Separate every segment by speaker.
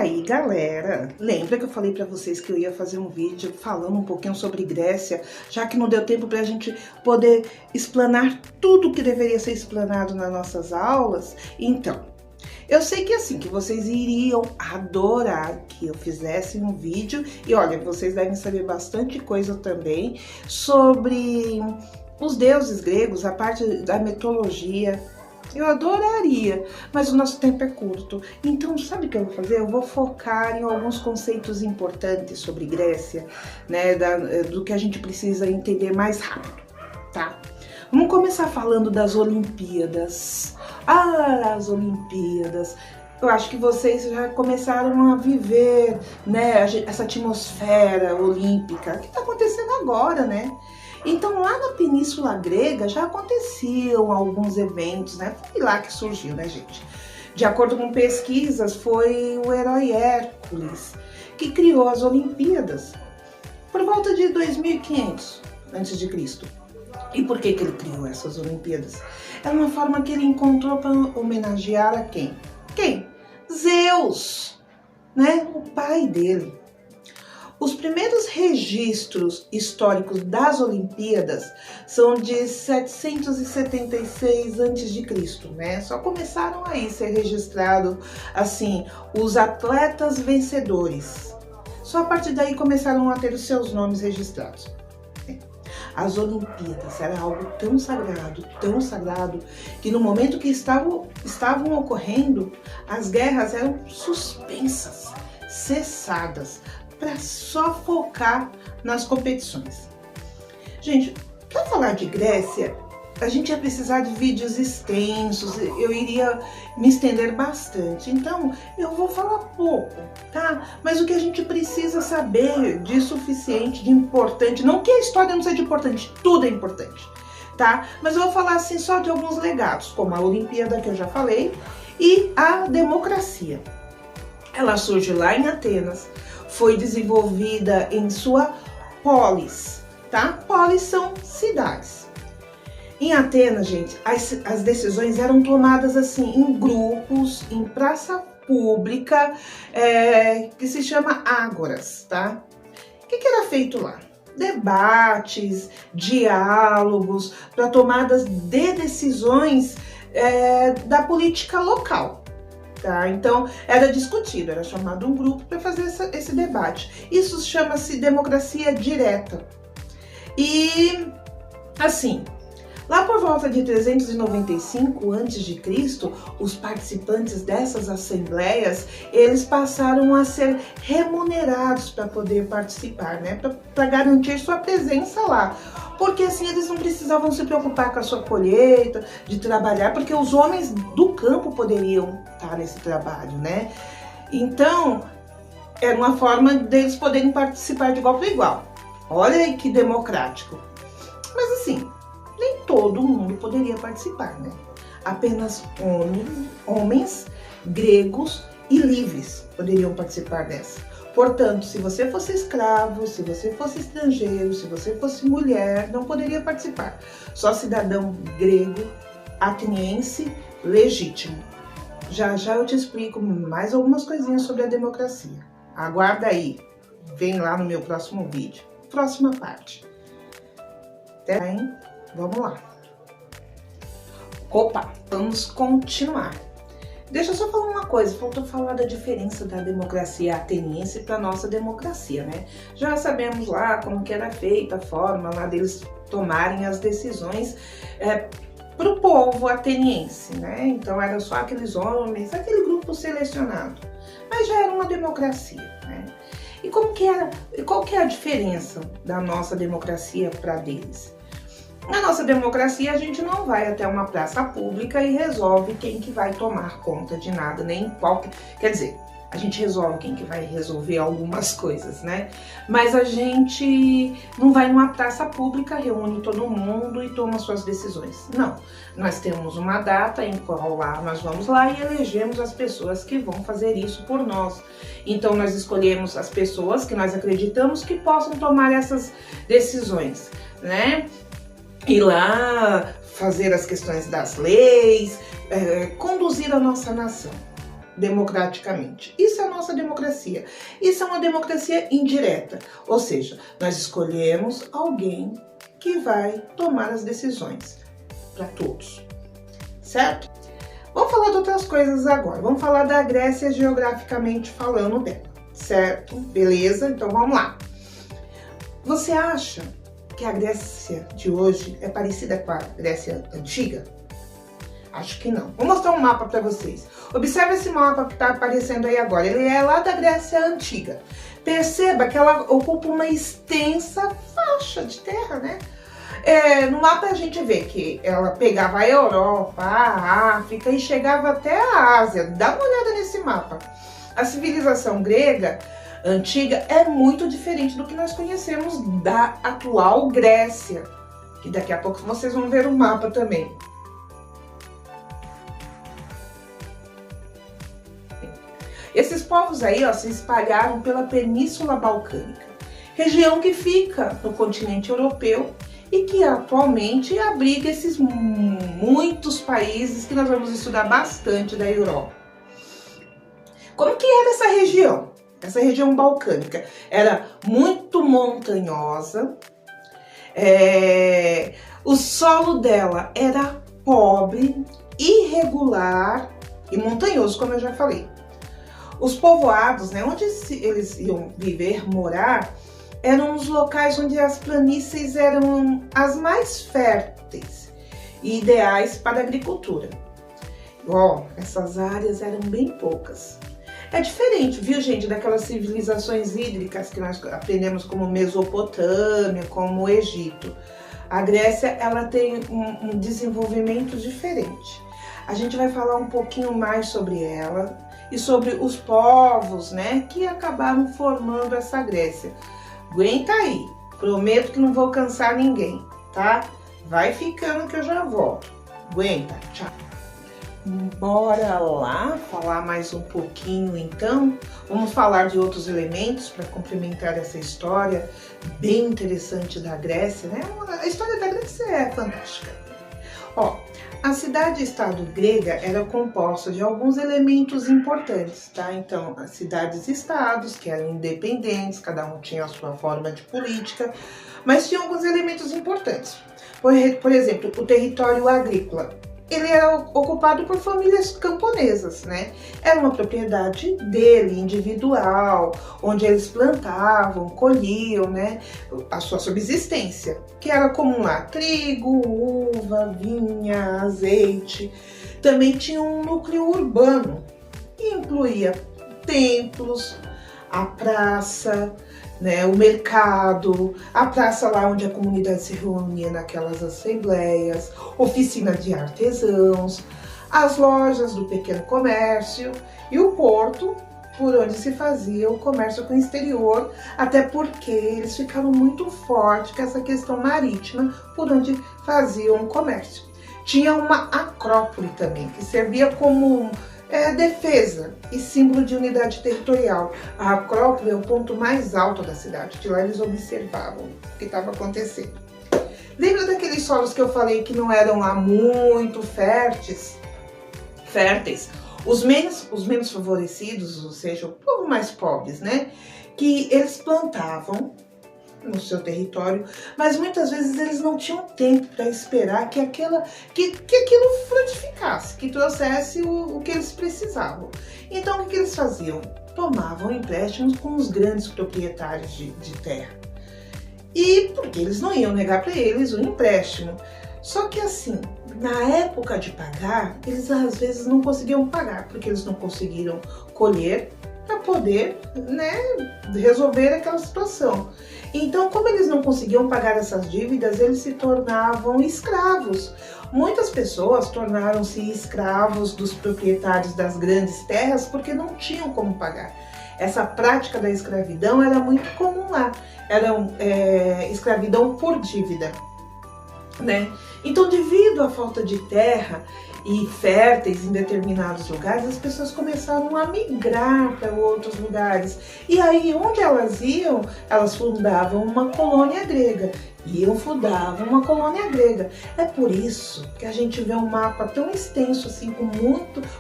Speaker 1: aí, galera, lembra que eu falei pra vocês que eu ia fazer um vídeo falando um pouquinho sobre Grécia, já que não deu tempo pra gente poder explanar tudo que deveria ser explanado nas nossas aulas? Então, eu sei que assim, que vocês iriam adorar que eu fizesse um vídeo, e olha, vocês devem saber bastante coisa também sobre os deuses gregos, a parte da mitologia. Eu adoraria, mas o nosso tempo é curto. Então, sabe o que eu vou fazer? Eu vou focar em alguns conceitos importantes sobre Grécia, né, do que a gente precisa entender mais rápido, tá? Vamos começar falando das Olimpíadas. Ah, as Olimpíadas. Eu acho que vocês já começaram a viver, né, essa atmosfera olímpica que está acontecendo agora, né? Então, lá na Península Grega já aconteciam alguns eventos, né? Foi lá que surgiu, né, gente? De acordo com pesquisas, foi o herói Hércules que criou as Olimpíadas por volta de 2500 a.C. E por que ele criou essas Olimpíadas? É uma forma que ele encontrou para homenagear a quem? Quem? Zeus, né? O pai dele. Os primeiros registros históricos das Olimpíadas são de 776 a.C., né? Só começaram aí a ser registrados, assim, os atletas vencedores. Só a partir daí começaram a ter os seus nomes registrados. As Olimpíadas era algo tão sagrado, que no momento que estavam ocorrendo, as guerras eram suspensas, cessadas, para só focar nas competições. Gente, para falar de Grécia, a gente ia precisar de vídeos extensos, eu iria me estender bastante, então eu vou falar pouco, tá? Mas o que a gente precisa saber de suficiente, de importante, não que a história não seja importante, tudo é importante, tá? Mas eu vou falar assim só de alguns legados, como a Olimpíada que eu já falei, e a democracia. Ela surge lá em Atenas, foi desenvolvida em sua polis, tá? Polis são cidades. Em Atenas, gente, as decisões eram tomadas assim em grupos, em praça pública, que se chama ágoras, tá? O que era feito lá? Debates, diálogos para tomadas de decisões da política local. Tá? Então, era discutido, era chamado um grupo para fazer esse debate. Isso chama-se democracia direta. E, assim, lá por volta de 395 a.C., os participantes dessas assembleias, eles passaram a ser remunerados para poder participar, né? Para garantir sua presença lá. Porque assim eles não precisavam se preocupar com a sua colheita, de trabalhar, porque os homens do campo poderiam estar nesse trabalho, né? Então, era uma forma deles poderem participar de igual para igual. Olha aí que democrático. Mas assim, nem todo mundo poderia participar, né? Apenas homens gregos e livres poderiam participar dessa. Portanto, se você fosse escravo, se você fosse estrangeiro, se você fosse mulher, não poderia participar. Só cidadão grego, ateniense, legítimo. Já já eu te explico mais algumas coisinhas sobre a democracia. Aguarda aí, vem lá no meu próximo vídeo. Próxima parte. Até aí, vamos lá. Opa, vamos continuar. Deixa eu só falar uma coisa, faltou falar da diferença da democracia ateniense para a nossa democracia, né? Já sabemos lá como que era feita a forma lá deles tomarem as decisões para o povo ateniense, né? Então eram só aqueles homens, aquele grupo selecionado, mas já era uma democracia, né? E como que era, qual que é a diferença da nossa democracia para deles? Na nossa democracia, a gente não vai até uma praça pública e resolve quem que vai tomar conta de nada, nem qual... Quer dizer, a gente resolve quem que vai resolver algumas coisas, né? Mas a gente não vai numa praça pública, reúne todo mundo e toma suas decisões. Não, nós temos uma data em qual lá nós vamos lá e elegemos as pessoas que vão fazer isso por nós. Então nós escolhemos as pessoas que nós acreditamos que possam tomar essas decisões, né? Ir lá fazer as questões das leis, conduzir a nossa nação. democraticamente. Isso é a nossa democracia. Isso é uma democracia indireta, ou seja, nós escolhemos alguém que vai tomar as decisões para todos, certo? Vamos falar de outras coisas agora. Vamos falar da Grécia geograficamente falando dela, certo? Beleza? Então vamos lá. Você acha que a Grécia de hoje é parecida com a Grécia antiga? Acho que não. Vou mostrar um mapa para vocês. Observe esse mapa que está aparecendo aí agora. Ele é lá da Grécia antiga. Perceba que ela ocupa uma extensa faixa de terra, né? No mapa a gente vê que ela pegava a Europa, a África e chegava até a Ásia. Dá uma olhada nesse mapa. A civilização grega antiga é muito diferente do que nós conhecemos da atual Grécia. Que daqui a pouco vocês vão ver o mapa também. Esses povos aí, ó, se espalharam pela Península Balcânica, região que fica no continente europeu e que atualmente abriga esses muitos países que nós vamos estudar bastante da Europa. Como que era essa região? Essa região balcânica era muito montanhosa, o solo dela era pobre, irregular e montanhoso, como eu já falei. Os povoados, né, onde eles iam viver, morar, eram os locais onde as planícies eram as mais férteis e ideais para a agricultura. Ó, essas áreas eram bem poucas. É diferente, viu, gente, daquelas civilizações hídricas que nós aprendemos como Mesopotâmia, como o Egito. A Grécia, ela tem um desenvolvimento diferente. A gente vai falar um pouquinho mais sobre ela e sobre os povos, né, que acabaram formando essa Grécia. Aguenta aí, prometo que não vou cansar ninguém, tá? Vai ficando que eu já volto. Aguenta, tchau. Bora lá falar mais um pouquinho então. Vamos falar de outros elementos para complementar essa história bem interessante da Grécia, né? A história da Grécia é fantástica. Ó, a cidade-estado grega era composta de alguns elementos importantes, tá? Então, as cidades-estados, que eram independentes, cada um tinha a sua forma de política, mas tinha alguns elementos importantes. Por exemplo, o território agrícola. Ele era ocupado por famílias camponesas, né? Era uma propriedade dele, individual, onde eles plantavam, colhiam, né, a sua subsistência, que era comum lá: trigo, uva, vinha, azeite. Também tinha um núcleo urbano, que incluía templos, a praça, né, o mercado, a praça lá onde a comunidade se reunia naquelas assembleias, oficina de artesãos, as lojas do pequeno comércio e o porto, por onde se fazia o comércio com o exterior, até porque eles ficaram muito fortes com essa questão marítima, por onde faziam o comércio. Tinha uma acrópole também, que servia como defesa e símbolo de unidade territorial. A Acrópole é o ponto mais alto da cidade. De lá eles observavam o que estava acontecendo. Lembra daqueles solos que eu falei que não eram lá muito férteis? Os menos favorecidos, ou seja, o povo mais pobres, né? Que eles plantavam no seu território, mas muitas vezes eles não tinham tempo para esperar que aquilo frutificasse, que trouxesse o que eles precisavam. Então o que eles faziam? Tomavam empréstimos com os grandes proprietários de terra. E porque eles não iam negar para eles o empréstimo. Só que assim, na época de pagar, eles às vezes não conseguiam pagar, porque eles não conseguiram colher para poder, né, resolver aquela situação. Então, como eles não conseguiam pagar essas dívidas, eles se tornavam escravos. Muitas pessoas tornaram-se escravos dos proprietários das grandes terras porque não tinham como pagar. Essa prática da escravidão era muito comum lá, era escravidão por dívida, né? Então, devido à falta de terra, e férteis em determinados lugares, as pessoas começaram a migrar para outros lugares. E aí, onde elas iam, elas fundavam uma colônia grega. Fundavam uma colônia grega. É por isso que a gente vê um mapa tão extenso assim,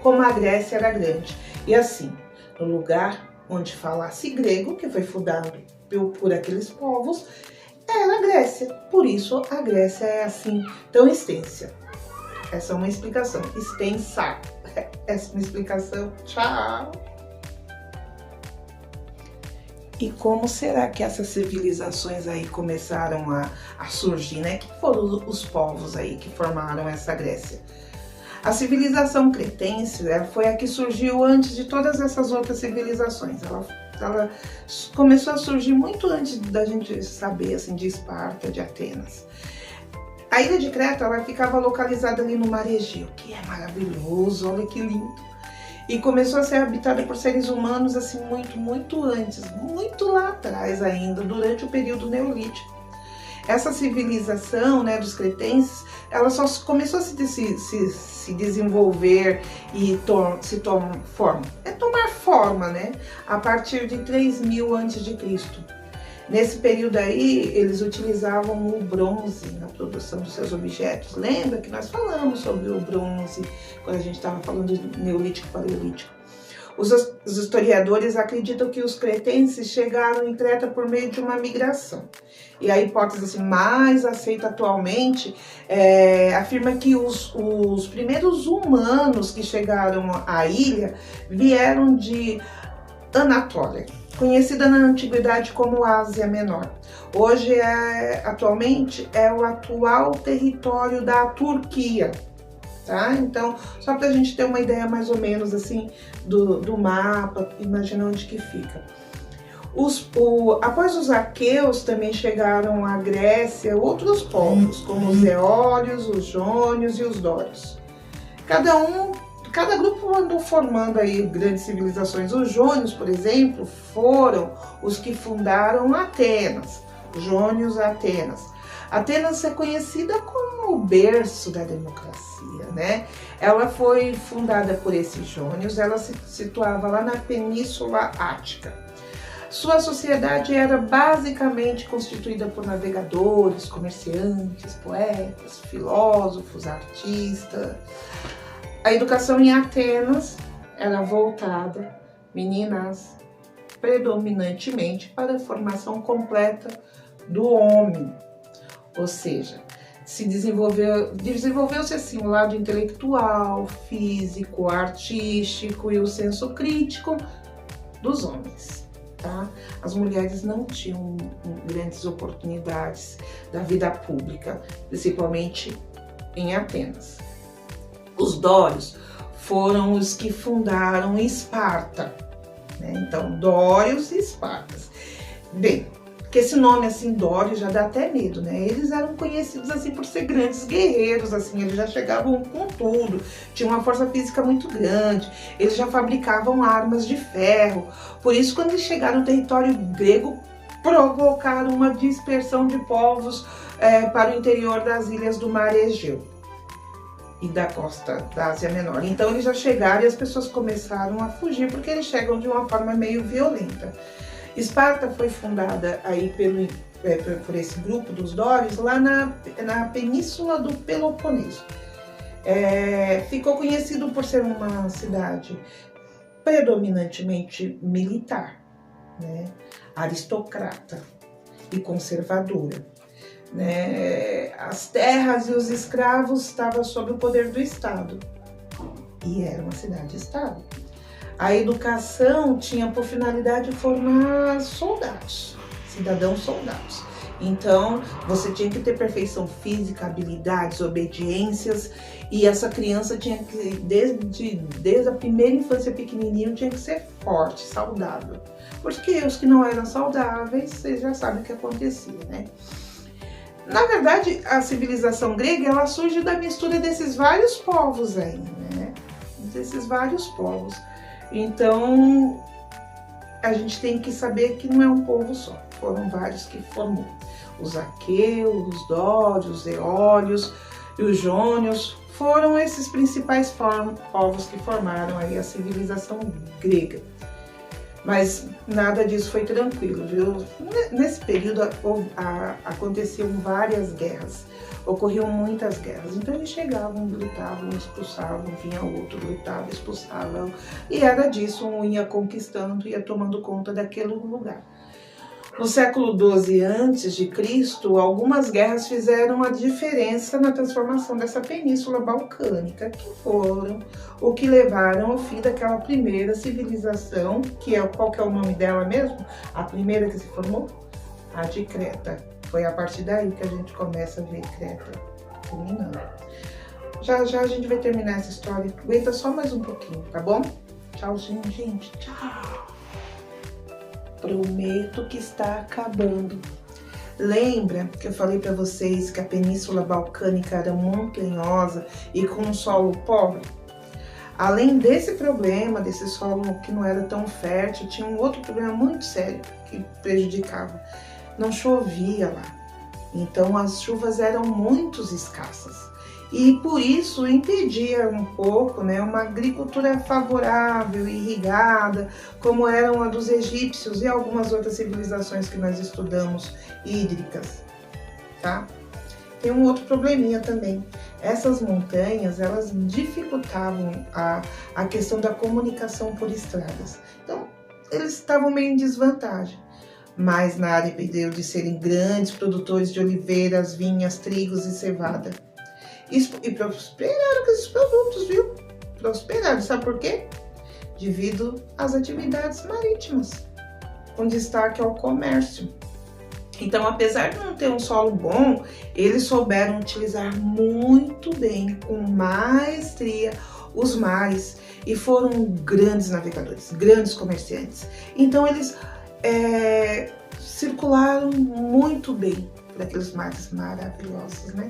Speaker 1: como a Grécia era grande. E assim, no lugar onde falasse grego, que foi fundado por aqueles povos, era a Grécia. Por isso a Grécia é assim, tão extensa. Essa é uma explicação. Extensa. Essa é uma explicação. Tchau. E como será que essas civilizações aí começaram a surgir, né? Que foram os povos aí que formaram essa Grécia? A civilização cretense foi a que surgiu antes de todas essas outras civilizações. Ela começou a surgir muito antes da gente saber, assim, de Esparta, de Atenas. A ilha de Creta, ela ficava localizada ali no Mar Egeu, que é maravilhoso, olha que lindo. E começou a ser habitada por seres humanos assim muito antes, muito lá atrás ainda, durante o período neolítico. Essa civilização, né, dos cretenses, ela só começou a se desenvolver e tomar forma, né, a partir de 3000 a.C. Nesse período aí, eles utilizavam o bronze na produção dos seus objetos. Lembra que nós falamos sobre o bronze quando a gente estava falando de Neolítico e Paleolítico? Os historiadores acreditam que os cretenses chegaram em Creta por meio de uma migração. E a hipótese assim, mais aceita atualmente afirma que os primeiros humanos que chegaram à ilha vieram de Anatólia, conhecida na antiguidade como Ásia Menor. Hoje, atualmente, é o atual território da Turquia, tá? Então, só para a gente ter uma ideia mais ou menos assim do mapa, imagina onde que fica. Após os aqueus também chegaram à Grécia outros povos, como os eólios, os jônios e os dórios. Cada grupo andou formando aí grandes civilizações. Os jônios, por exemplo, foram os que fundaram Atenas. Jônios, Atenas. Atenas é conhecida como o berço da democracia, né? Ela foi fundada por esses jônios, ela se situava lá na Península Ática. Sua sociedade era basicamente constituída por navegadores, comerciantes, poetas, filósofos, artistas. A educação em Atenas era voltada, meninas, predominantemente para a formação completa do homem. Ou seja, desenvolveu-se assim o lado intelectual, físico, artístico e o senso crítico dos homens. Tá? As mulheres não tinham grandes oportunidades da vida pública, principalmente em Atenas. Os dórios foram os que fundaram Esparta, né? Então, dórios e espartas. Bem, que esse nome assim, dório, já dá até medo, né? Eles eram conhecidos assim por ser grandes guerreiros, assim, eles já chegavam com tudo, tinham uma força física muito grande, eles já fabricavam armas de ferro. Por isso, quando eles chegaram no território grego, provocaram uma dispersão de povos para o interior das ilhas do Mar Egeu e da costa da Ásia Menor. Então eles já chegaram e as pessoas começaram a fugir, porque eles chegam de uma forma meio violenta. Esparta foi fundada aí por esse grupo dos dórios lá na península do Peloponeso. Ficou conhecido por ser uma cidade predominantemente militar, né? Aristocrata e conservadora. Né? As terras e os escravos estavam sob o poder do Estado e era uma cidade-estado. A educação tinha por finalidade formar soldados, cidadãos soldados. Então você tinha que ter perfeição física, habilidades, obediências, e essa criança tinha que, desde a primeira infância pequenininho, tinha que ser forte, saudável. Porque os que não eram saudáveis, vocês já sabem o que acontecia, né? Na verdade, a civilização grega, ela surge da mistura desses vários povos aí, né? Desses vários povos. Então, a gente tem que saber que não é um povo só. Foram vários que formou. Os aqueus, os dórios, os eólios e os jônios foram esses principais povos que formaram aí a civilização grega. Mas nada disso foi tranquilo, viu? Nesse período aconteciam várias guerras, ocorriam muitas guerras. Então eles chegavam, lutavam, expulsavam, vinha outro, lutava, expulsavam. E era disso, um ia conquistando, ia tomando conta daquele lugar. No século XII a.C., algumas guerras fizeram a diferença na transformação dessa península balcânica, que foram o que levaram ao fim daquela primeira civilização, qual que é o nome dela mesmo? A primeira que se formou? A de Creta. Foi a partir daí que a gente começa a ver Creta dominando. Já já a gente vai terminar essa história. Aguenta só mais um pouquinho, tá bom? Tchauzinho, gente. Tchau. Prometo que está acabando. Lembra que eu falei para vocês que a Península Balcânica era montanhosa e com um solo pobre? Além desse problema, desse solo que não era tão fértil, tinha um outro problema muito sério que prejudicava. Não chovia lá. Então as chuvas eram muito escassas. E por isso impedia um pouco, né, uma agricultura favorável e irrigada, como eram a dos egípcios e algumas outras civilizações que nós estudamos, hídricas, tá? Tem um outro probleminha também. Essas montanhas, elas dificultavam a questão da comunicação por estradas. Então, eles estavam meio em desvantagem. Mas na área de serem grandes produtores de oliveiras, vinhas, trigos e cevada. E prosperaram com esses produtos, viu? Prosperaram, sabe por quê? Devido às atividades marítimas, com destaque ao comércio. Então, apesar de não ter um solo bom, eles souberam utilizar muito bem, com maestria, os mares e foram grandes navegadores, grandes comerciantes. Então, eles circularam muito bem por aqueles mares maravilhosos, né?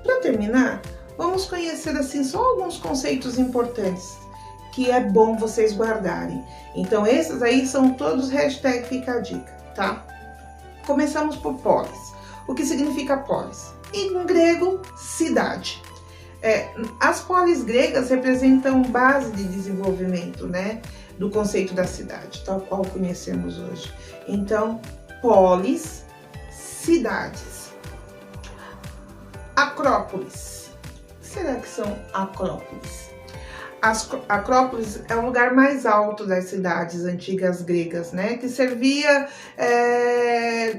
Speaker 1: Para terminar, vamos conhecer assim só alguns conceitos importantes que é bom vocês guardarem. Então esses aí são todos hashtag fica a dica, tá? Começamos por polis. O que significa polis? Em grego, cidade. As polis gregas representam base de desenvolvimento, né, do conceito da cidade, tal qual conhecemos hoje. Então, polis, cidades. Acrópolis. O que será que são acrópolis? As acrópolis é o lugar mais alto das cidades antigas gregas, né? Que servia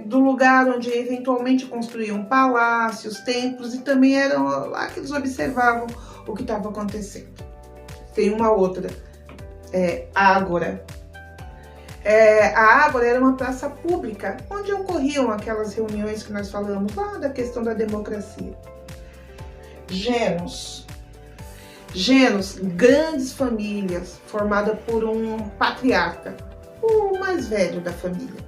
Speaker 1: do lugar onde eventualmente construíam palácios, templos e também eram lá que eles observavam o que estava acontecendo. Tem uma outra, ágora. A Ágora era uma praça pública onde ocorriam aquelas reuniões que nós falamos lá da questão da democracia. Gênos, grandes famílias formadas por um patriarca, o mais velho da família.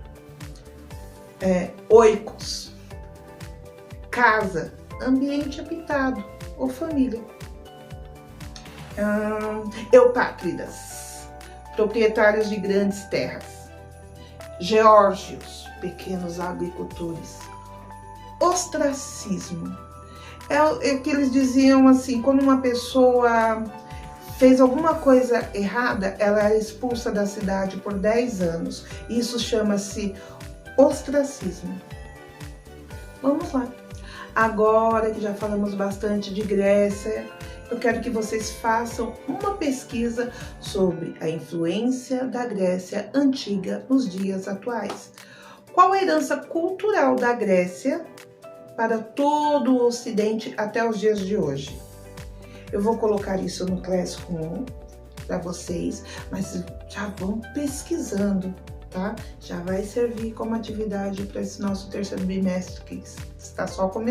Speaker 1: Oikos, casa, ambiente habitado ou família. Eupátridas, proprietários de grandes terras. Geórgios, pequenos agricultores. Ostracismo. É que eles diziam assim, quando uma pessoa fez alguma coisa errada, ela era expulsa da cidade por 10 anos. Isso chama-se ostracismo. Vamos lá. Agora que já falamos bastante de Grécia, eu quero que vocês façam uma pesquisa sobre a influência da Grécia antiga nos dias atuais. Qual a herança cultural da Grécia para todo o Ocidente até os dias de hoje? Eu vou colocar isso no Classroom para vocês, mas já vão pesquisando, tá? Já vai servir como atividade para esse nosso terceiro bimestre que está só começando.